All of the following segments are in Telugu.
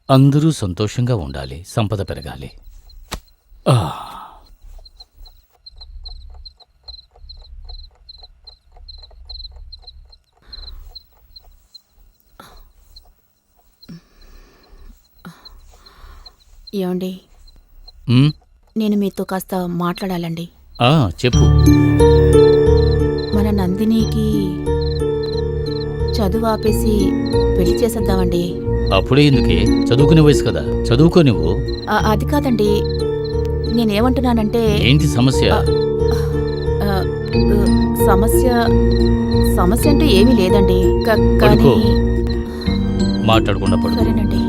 అందరూ సంతోషంగా ఉండాలి, సంపద పెరగాలి. ఆ, ఏమండి, ఉమ్, నేను మీతో కాస్త మాట్లాడాలండి. ఆ, చెప్పు. మన నందినికి చదువు ఆపేసి పెళ్లి చేసేద్దామండి. అప్పుడే ఎందుకే? చదువుకునే వయసు కదా, చదువుకో నువ్వు. అది కాదండి, నేనేమంటున్నానంటే ఏంటి సమస్య? ఆ, ఆ, సమస్య సమస్య అంటూ ఏమీ లేదండి. కానీ పడుకో. మాట్లాడకుండా పడుకో. సరేనండి.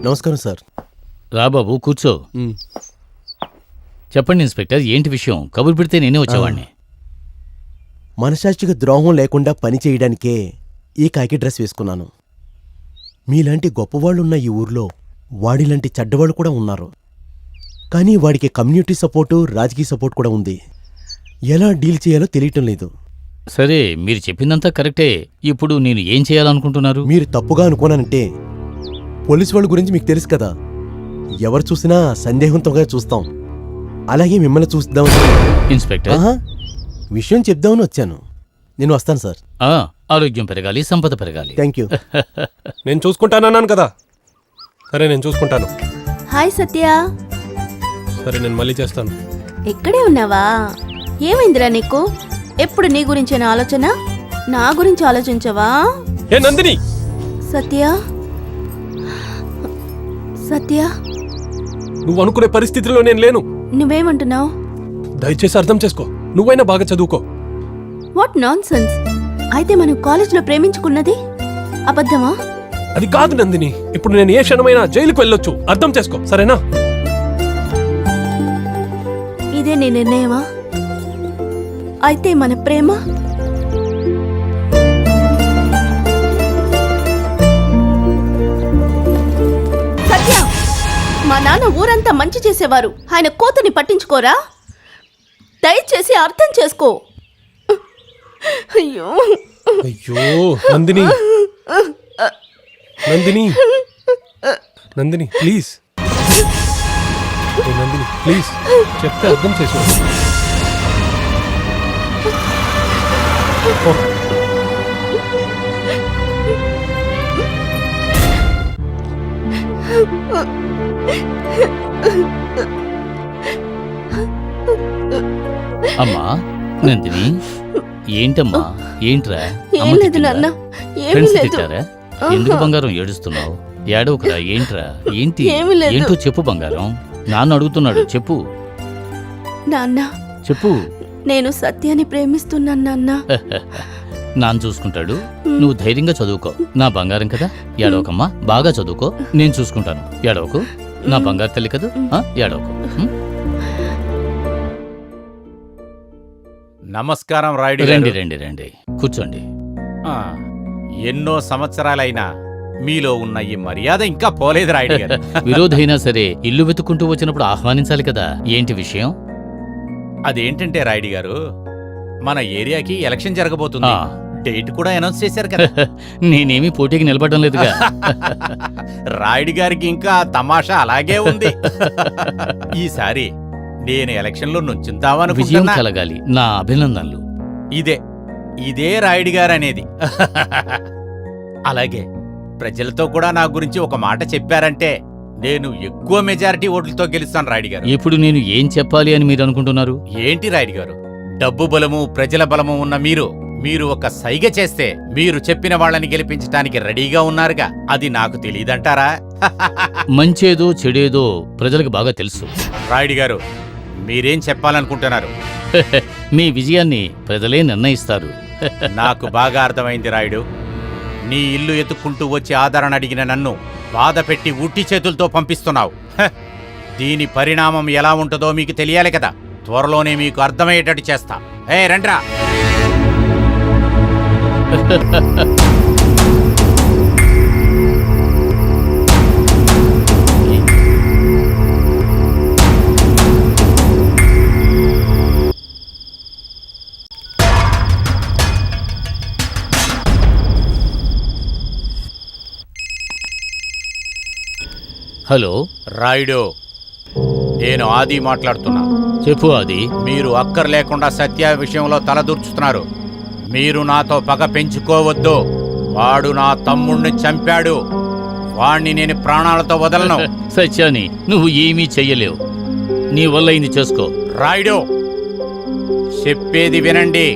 నమస్కారం సార్. రా బాబు, కూర్చో. చెప్పండి ఇన్స్పెక్టర్, ఏంటి విషయం? కబురు పెడితే నేనే వచ్చేవాడిని. మనసాక్షికి ద్రోహం లేకుండా పని చేయడానికే ఈ కాకి డ్రెస్ వేసుకున్నాను. మీలాంటి గొప్పవాళ్ళున్న ఈ ఊర్లో వాడిలాంటి చెడ్డవాళ్ళు కూడా ఉన్నారు. కానీ వాడికి కమ్యూనిటీ సపోర్టు, రాజకీయ సపోర్ట్ కూడా ఉంది. ఎలా డీల్ చేయాలో తెలియటం లేదు. సరే, మీరు చెప్పిందంతా కరెక్టే. ఇప్పుడు నేను ఏం చేయాలనుకుంటున్నారు? మీరు తప్పుగా అనుకోనంటే పోలీసు వాళ్ళ గురించి మీకు తెలుసు కదా, ఎవరు చూసినా సందేహంతోగా చూస్తాం. అలాగే మిమ్మల్ని చూద్దామని ఇన్స్పెక్టర్, విషయం చెప్దామని వచ్చాను. నేను వస్తాను సార్. ఆరోగ్యం పెరగాలి, సంపద పెరగాలి. Thank you. నేను చూసుకుంటానన్నాను కదా. సరే, నేను చూసుకుంటాను. హాయ్ సత్య. సరే, నేను మళ్ళీ చేస్తాను. ఇక్కడే ఉన్నావా? ఏమైందిరా నీకు? ఎప్పుడు నీ గురించేనా ఆలోచన? నా గురించి ఆలోచించవా? ఏ నందిని! సత్య, సత్య, నువ్వు అనుకునే పరిస్థితిలో నేను లేను. నువ్వేమంటున్నావు? దయచేసి అర్థం చేసుకో. నువ్వైనా బాగా చదువుకో. What non sense. అయితే మనం కాలేజ్లో ప్రేమించుకున్నది అబద్ధమా? అది కాదు నందిని. ఇప్పుడు నేను ఏ క్షణమైనా జైలుకు వెళ్ళొచ్చు. అర్థం చేసుకో, సరేనా? ఇదే నీ నిర్ణయమా? అయితే మన ప్రేమ సత్య, మా నాన్న ఊరంతా మంచి చేసేవారు. ఆయన కోతని పట్టించుకోరా? దయచేసి అర్థం చేసుకో. అయ్యో అయ్యో నందిని, నందిని, నందిని ప్లీజ్. నందిని ప్లీజ్, చెప్తే అర్థం చేసుకో. అమ్మా నందిని, ఏంటమ్మా? ఏంట్రా? ఏం లేదు నాన్న, ఏమీ లేదు. తిట్టారా? ఎందుకు బంగారం ఏడుస్తున్నావు? ఏడవకురా. ఏంట్రా? ఏంటి? ఏమీ లేదు. ఏంటో చెప్పు బంగారం. నాన్న అడుగుతున్నాడు, చెప్పు. నాన్న, చెప్పు. నేను సత్యాన్ని ప్రేమిస్తున్నాను నాన్న. నాన్న చూసుకుంటాడు, నువ్వు ధైర్యంగా చదువుకో. నా బంగారం కదా, ఏడవకమ్మా. బాగా చదువుకో, నేను చూసుకుంటాను. ఏడవకు, నా బంగారు తల్లి కదా, ఏడవకు. నమస్కారం రాయుడు. రండి రండి రండి, కూర్చోండి. ఎన్నో సంవత్సరాలైనా మీలో ఉన్న ఈ మర్యాద ఇంకా పోలేదు రాయుడు గారు. విరోధైనా సరే ఇల్లు వెతుక్కుంటూ వచ్చినప్పుడు ఆహ్వానించాలి కదా. ఏంటి విషయం? అదేంటంటే రాయుడు గారు, మన ఏరియాకి ఎలక్షన్ జరగబోతుంది. డేట్ కూడా అనౌన్స్ చేశారు కదా. నేనేమి పోటీకి నిలబడడం లేదుగా. రాయుడు గారికి ఇంకా తమాషా అలాగే ఉంది. ఈసారి నేను ఎలక్షన్ లో నుంచుందామని విజయం కలగాలి. నా అభినందనలు. ఇదే రాయుడు గారు అనేది. అలాగే ప్రజలతో కూడా నా గురించి ఒక మాట చెప్పారంటే నేను ఎక్కువ మెజారిటీ ఓట్లతో గెలుస్తాను రాయుడు గారు. ఇప్పుడు నేను ఏం చెప్పాలి అని మీరు అనుకుంటున్నారు? ఏంటి రాయుడు గారు, డబ్బు బలము ప్రజల బలము ఉన్న మీరు ఒక సైగ చేస్తే మీరు చెప్పిన వాళ్ళని గెలిపించడానికి రెడీగా ఉన్నారుగా. అది నాకు తెలియదంటారా? మంచేదో చెడేదో ప్రజలకు బాగా తెలుసు. రాయుడు గారు, మీరేం చెప్పాలనుకుంటున్నారు? మీ విజయాన్ని ప్రజలే నిర్ణయిస్తారు. నాకు బాగా అర్థమైంది రాయుడు. నీ ఇల్లు ఎత్తుక్కుంటూ వచ్చి ఆదరణ అడిగిన నన్ను బాధ పెట్టి ఉట్టి చేతులతో పంపిస్తున్నావు. దీని పరిణామం ఎలా ఉంటుందో మీకు తెలియాలి కదా. త్వరలోనే మీకు అర్థమయ్యేటట్టు చేస్తా. రండ్రా. హలో, రాయుడు, నేను ఆది మాట్లాడుతున్నా. చెప్పు అది. మీరు అక్కర్ లేకుండా సత్య విషయంలో తలదూర్చుతున్నారు. మీరు నాతో పగ పెంచుకోవద్దు. వాడు నా తమ్ముణ్ణి చంపాడు. వాణ్ణి నేను ప్రాణాలతో వదలను. సత్యాని, నువ్వు ఏమీ చెయ్యలేవు. నీ వల్ల ఇది చేసుకో. రాయుడు, చెప్పేది వినండి.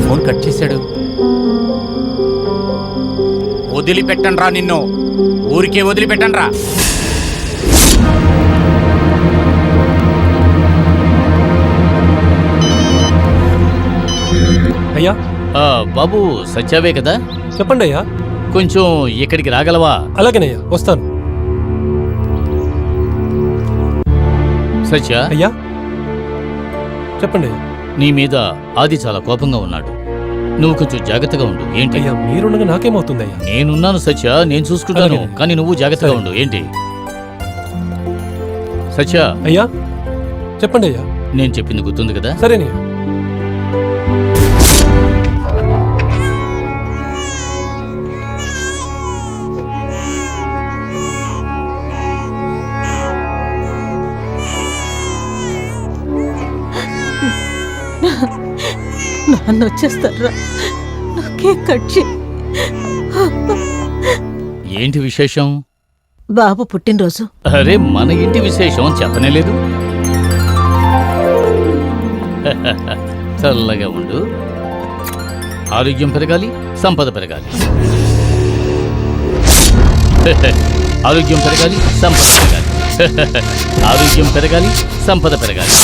ఫోన్ కట్ చేశాడు. వదిలిపెట్టండ్రా నిన్ను. ఊరికే వదిలిపెట్టండ్రా. అయ్యా, బాబు, సత్యావే కదా? చెప్పండి అయ్యా. కొంచెం ఇక్కడికి రాగలవా? అలాగేనయ్యా, వస్తాను. సత్య, అయ్యా, చెప్పండి అయ్యా. నీ మీద ఆది చాలా కోపంగా ఉన్నాడు. నువ్వు కొంచెం జాగ్రత్తగా ఉండు. ఏంటి? అయ్యా, మీరుండగా నాకేమవుతుంది అయ్యా? నేనున్నాను సత్య, నేను చూసుకుంటాను. అలాగే. కానీ నువ్వు జాగ్రత్తగా సరే. ఉండు. ఏంటి సత్య? అయ్యా, చెప్పండి అయ్యా. నేను చెప్పింది గుర్తుంది కదా? సరేనయ్యా. నాన్న వచ్చేస్తారా? కేక్ కట్ చేయి. ఏంటి విశేషం? బాబు పుట్టినరోజు. అరే, మన ఇంటి విశేషం చెప్పనే లేదు. చల్లగా ఉండు. ఆరోగ్యం పెరగాలి, సంపద పెరగాలి. ఆరోగ్యం పెరగాలి, సంపద పెరగాలి. ఆరోగ్యం పెరగాలి, సంపద పెరగాలి.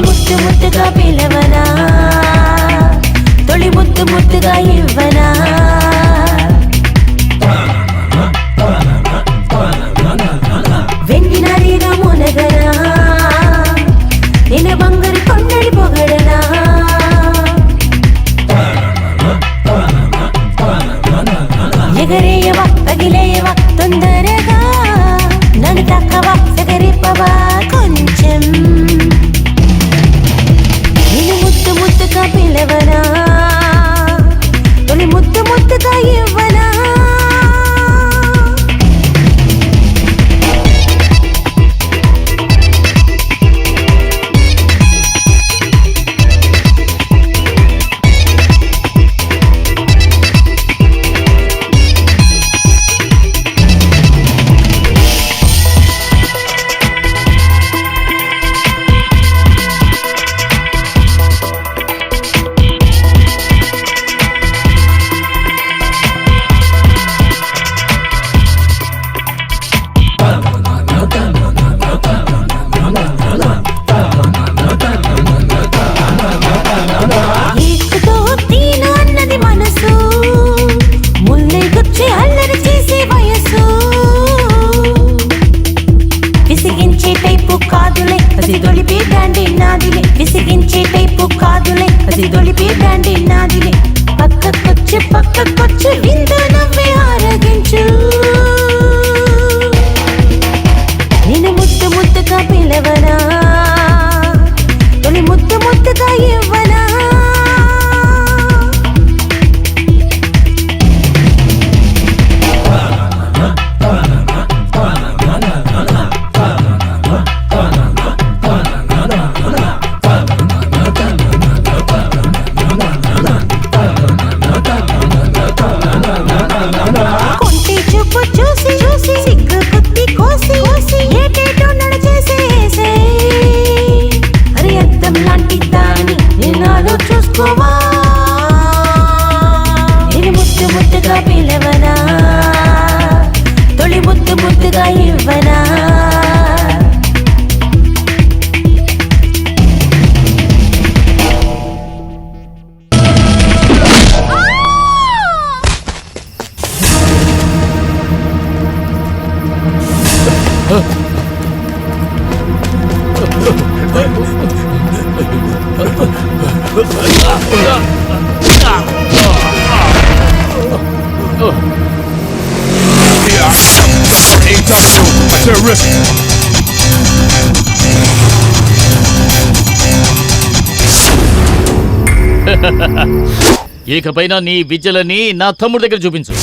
ముద్దుగా పిలవనా, తొలి ముద్దుగా ఇవ్వనా, వెండి నదిగా మునగనా, నేను బంగారు కొండడి పొగడనా, ఎగరేయవా తగిలేయవా తొందరగా, నన్ను తక్కవా సెగరిప్పవా కొంచెం, ముద్దుగా పిలవనా, తొలి ముద్దుగా ఇవ్వనా. విసిగించే టైపు కాదులే, అది దొలిపి బ్రాండీ నాదిలే, పక్కకొచ్చి విందు నవ్వే ఆరగించు, నేను ముద్దుగా పిలవనా, తొలి ముద్దుగా ఇవ్వనా. చూసుకోవా, నేను ముద్దుగా పిలవనా, ఇకపైన నీ విద్యలని నా తమ్ముడి దగ్గర చూపించు.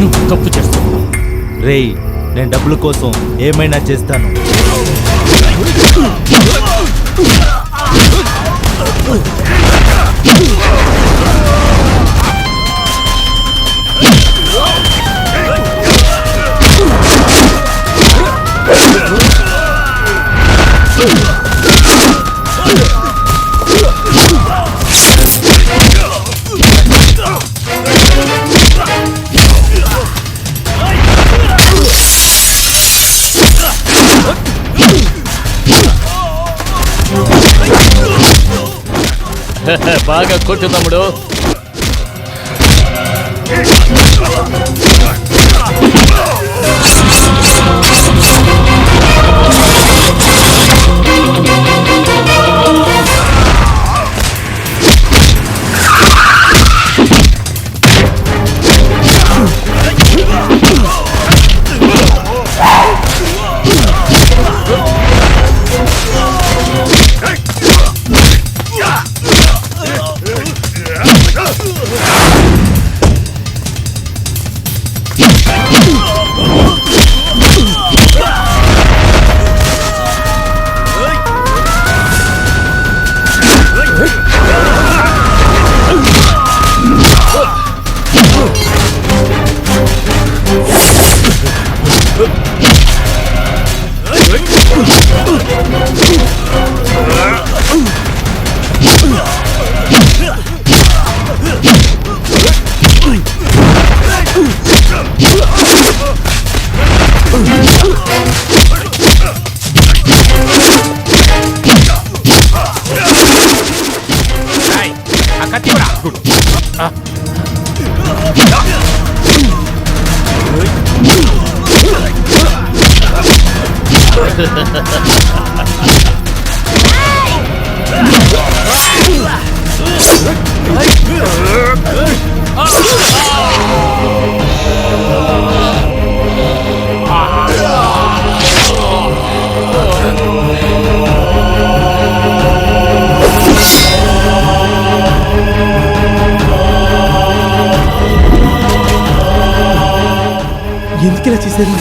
నువ్వు తప్పు చేస్తావు. రేయ్, నేను డబ్బుల కోసం ఏమైనా చేస్తాను. బాగా కొట్టు తమ్ముడు. ఎందుకు ఇలా చేశారు?